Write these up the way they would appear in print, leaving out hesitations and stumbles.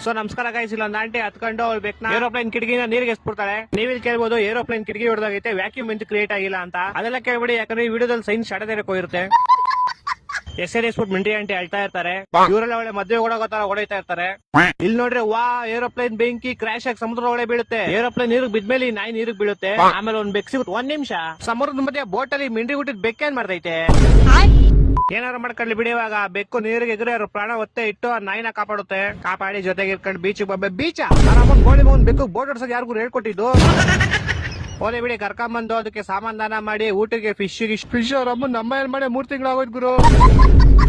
So ನಮಸ್ಕಾರ guys, ಇಲ್ಲೊಂದು aunty ಹತ್ಕೊಂಡು ಅವ್ಳು ಬೇಕನ ಏರೋಪ್ಲೇನ್ ಕಿಟಕಿನ ನೀರಿಗೆ ಎಸ್ಬಿಡ್ತಾಳೆ. ನೀವಿಲ್ಲಿ ಕೇಳ್ಬೋದು ಏರೋಪ್ಲೇನ್ ಕಿಟಕಿ ಹೊಡೆದಾಗೈತೆ, ವ್ಯಾಕ್ಯೂಮ್ ಇಂತ ಕ್ರಿಯೇಟ್ ಆಗಿಲ್ಲ ಅಂತ. ಅದೆಲ್ಲ ಕೇಳ್ಬಿಡಿ, ಯಾಕಂದ್ರೆ ಈ ವಿಡಿಯೋದಲ್ಲಿ ಸೈನ್ಸ್ ಶಡದೇರಕ್ಕೆ ಹೋಗಿರುತ್ತೆ. ಎಸ್ಬಿಟ್ಟು ಮಿಂಟಿ ಆಂಟಿ ಅಳ್ತಾ ಇರ್ತಾರೆ. ಇವರೆಲ್ಲ ಒಳ್ಳೆ ಮದ್ವೆ ಓಡೋಗೋತರ ಹೊಡಿತಾ ಇರ್ತಾರೆ. ಇಲ್ಲಿ ನೋಡ್ರಿ, ವಾ ಏರೋಪ್ಲೇನ್ ಬೆಂಕಿ ಕ್ರಾಶ್ ಆಗಿ ಸಮುದ್ರ ಒಳಗೆ ಬೀಳುತ್ತೆ. ಏರೋಪ್ಲೇನ್ ನೀರಿಗೆ ಬಿದ್ಮೇಲೆ ನಾಯಿ ನೀರಿಗೆ ಬೀಳುತ್ತೆ. ಆಮೇಲೆ ಒಂದ್ ಬೆಕ್ ಸಿಗುತ್ತೆ. 1 ನಿಮಿಷ ಸಮುದ್ರದ ಮಧ್ಯೆ ಬೋಟ್ ಅಲ್ಲಿ ಮಿಂಡಿ ಹುಟ್ಟಿದ್ ಬೆಕ್ಕೇನ್ ಮಾಡ್ತೈತೆ. ಏನಾರು ಮಾಡ್ಕೊಳ್ಳಿ ಬಿಡಿವಾಗ ಬೆಕ್ಕು ನೀರಿಗೆ ಎಗರೆ ಅವ್ರ ಪ್ರಾಣ ಒತ್ತೆ ಇಟ್ಟು ಆ ನಾಯಿನ ಕಾಪಾಡಿ ಜೊತೆಗೆ ಇರ್ಕೊಂಡು ಬೀಚ್ ಬೀಚ ಆರಾಮ ಗೋಳಿ ಮಗನ್ ಬೆಕ್ಕು ಬೋಟ್ ಓಡಿಸೋದು ಯಾರಿಗೂ ಹೇಳ್ಕೊಟ್ಟಿದ್ದು. ಹೋಲಿ ಬಿಡಿ, ಕರ್ಕೊಂಬಂದು ಅದಕ್ಕೆ ಸಾಮಾನ್ ದಾನ ಮಾಡಿ ಊಟಕ್ಕೆ ಫಿಶ್ ಅವ್ರ ಅಮ್ಮ ನಮ್ಮ ಏನ್ ಮಾಡಿ 3 ತಿಂಗಳಾಗೋಯ್ತು ಗುರು.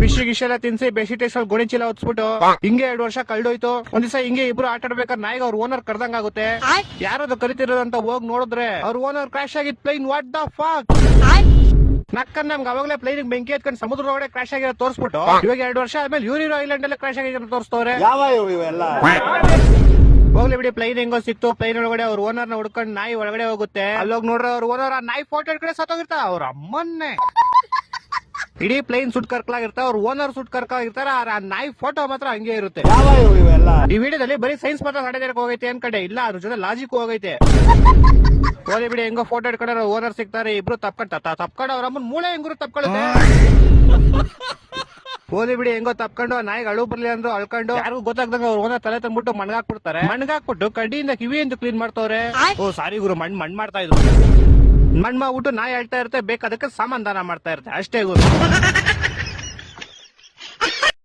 ಫಿಶ್ ಎಲ್ಲ ತಿನ್ಸಿ ಬೆಸಿಟೇಸ್ ಗೋಣಿ ಚೀಲ ಹೊತ್ಸ್ಬಿಟ್ಟು ಹಿಂಗೆ 2 ವರ್ಷ ಕಳ್ದೋಯ್ತು. ಒಂದ್ ದಿವಸ ಹಿಂಗೆ ಇಬ್ರು ಆಟ ಆಡ್ಬೇಕಾದ್ರೆ ನಾಯಿಗೆ ಅವ್ರ ಓನರ್ ಕರ್ದಂಗ್ ಆಗುತ್ತೆ. ಯಾರದು ಕರಿತಿರೋದಂತ ಹೋಗಿ ನೋಡಿದ್ರೆ ಅವ್ರ ಓನರ್ ಕ್ರಾಶ್ ಆಗಿದ್ ಪ್ಲೇನ್. ವಾಟ್ ದ ಫಾಕ್ ನಕ್ಕನ್ ನಮ್ಗೆ ಅವಾಗಲೇ ಪ್ಲೇನ್ ಬೆಂಕಿ ಎತ್ಕೊಂಡು ಸಮುದ್ರ ಒಳಗಡೆ ಕ್ರಾಶ್ ಆಗಿರೋ ತೋರಿಸ್ಬಿಟ್ಟು ಇವಾಗ 2 ವರ್ಷ ಆದ್ಮೇಲೆ ಯೂರಿರೋ ಐಲ್ಯಾಂಡ್ ಎಲ್ಲ ಕ್ರಾಶ್ ಆಗಿರೋ ತೋರಿಸ್ತವ್ರೆ. ಹೋಗ್ಲಿ ಬಿಡಿ, ಪ್ಲೈನ್ ಹೆಂಗೋ ಸಿಕ್ತು. ಪ್ಲೈನ್ ಒಳಗಡೆ ಅವ್ರ ಓನರ್ ನ ಹುಡ್ಕೊಂಡು ನಾಯಿ ಒಳಗಡೆ ಹೋಗುತ್ತೆ. ಅಲ್ಲೋಗಿ ನೋಡ್ರೆ ಅವ್ರ ಓನರ್ ಆ ನಾಯಿ ಫೋಟೋ ಇಟ್ಕಡೆ ಸತ್ತೋಗಿರ್ತಾರ. ಅವ್ರ ಅಮ್ಮನ್ನೇ ಇಡೀ ಪ್ಲೈನ್ ಸುಟ್ ಕರ್ಕಲಾಗಿರ್ತ, ಅವ್ರ ಓನರ್ ಸುಟ್ ಕರ್ಕಲಾಗಿರ್ತಾರ. ಆ ನಾಯಿ ಫೋಟೋ ಮಾತ್ರ ಹಂಗೆ ಇರುತ್ತೆ. ಈ ವಿಡಿಯೋದಲ್ಲಿ ಬರೀ ಸೈನ್ಸ್ ಮಾತ್ರ ಸಡದೇರಕ್ಕೆ ಹೋಗೈತೆ ಅನ್ಕಡೆ ಇಲ್ಲ, ಅದ್ರ ಜೊತೆ ಲಾಜಿಕ್ ಹೋಗೈತೆ. ಹೋಗ್ಲಿ ಬಿಡಿ, ಹೆಂಗೋ ಫೋಟೋ ಇಟ್ಕೊಂಡ್ರೆ ಓನರ್ ಸಿಗ್ತಾರೆ. ಇಬ್ರು ತಪ್ಕೊಂಡು ಅವ್ರ ಅಮ್ಮನ್ ಮೂಳೆ ಹೆಂಗ್ರು ತಪ್ಕೊಳ್ಳುತ್ತೆ. ಹೋಲಿ ಬಿಡಿ, ಹೆಂಗೋ ತಪ್ಕೊಂಡು ನಾಯಿಗೆ ಅಳು ಬರ್ಲಿ ಅಂದ್ರು ಅಳ್ಕೊಂಡು ಯಾರಿಗೂ ಗೊತ್ತಾಗ್ದಂಗ ಅವ್ರ ಓನರ್ ತಲೆ ತಂದ್ಬಿಟ್ಟು ಮಣ್ಗಾಕ್ಬಿಡ್ತಾರೆ. ಮಣ್ಗಾಕ್ಬಿಟ್ಟು ಕಡ್ಡಿಯಿಂದ ಕಿವಿಯಿಂದ ಕ್ಲೀನ್ ಮಾಡ್ತವ್ರೆ. ಓ ಸಾರಿ ಗುರು, ಮಣ್ ಮಾಡ್ತಾ ಇದ್ರು. ಮಣ್ ಮಾಡ್ಬಿಟ್ಟು ನಾಯಿ ಹೇಳ್ತಾ ಇರುತ್ತೆ, ಬೇಕಾದಕ್ಕೆ ಸಾಮಾನ್ ದಾನ ಮಾಡ್ತಾ ಇರುತ್ತೆ ಅಷ್ಟೇ ಗುರು.